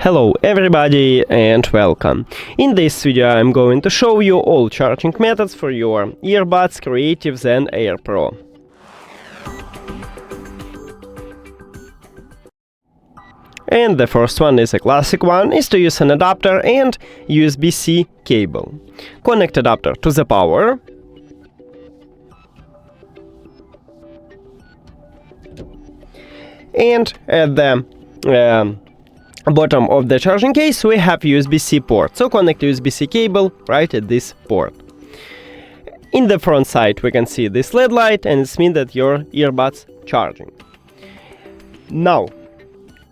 Hello everybody and welcome. In this video I'm going to show you all charging methods for your earbuds CREATIVE Zen Air Pro. And the first one is a classic one, is to use an adapter and USB-C cable. Connect adapter to the power. And at the bottom of the charging case we have USB-C port, so connect USB-C cable right at this port. In the front side we can see this LED light, and it means that your earbuds charging. Now,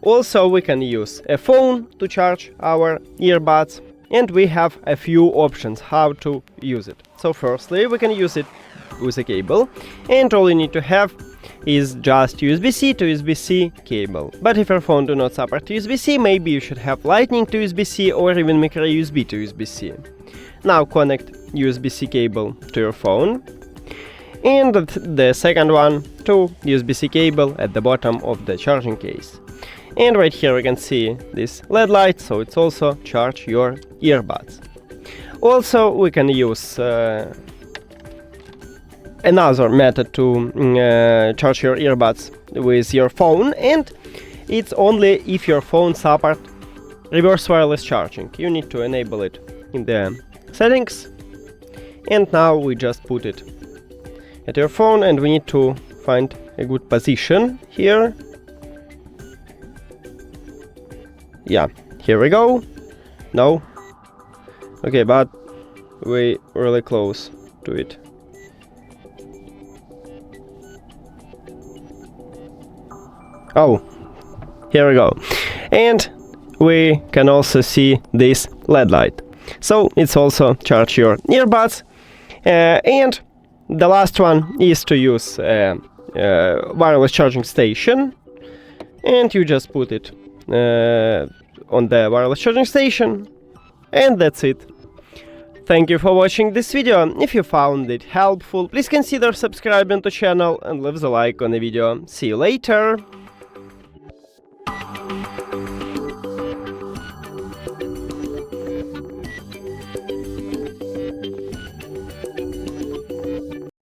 also we can use a phone to charge our earbuds, and we have a few options how to use it. So firstly we can use it with a cable, and all you need to have is just USB-C to USB-C cable. But if your phone do not support USB-C, maybe you should have Lightning to USB-C or even micro USB to USB-C. Now connect USB-C cable to your phone, and the second one to USB-C cable at the bottom of the charging case. And right here we can see this LED light, so it's also charge your earbuds. Also we can use another method to charge your earbuds with your phone, and it's only if your phone supports reverse wireless charging. You need to enable it in the settings, and now we just put it at your phone, and we need to find a good position here. Yeah, here we go. No. Okay, but we really close to it. Oh, here we go. And we can also see this LED light. So it's also charge your earbuds. And the last one is to use a wireless charging station. And you just put it on the wireless charging station. And that's it. Thank you for watching this video. If you found it helpful, please consider subscribing to the channel and leave the like on the video. See you later!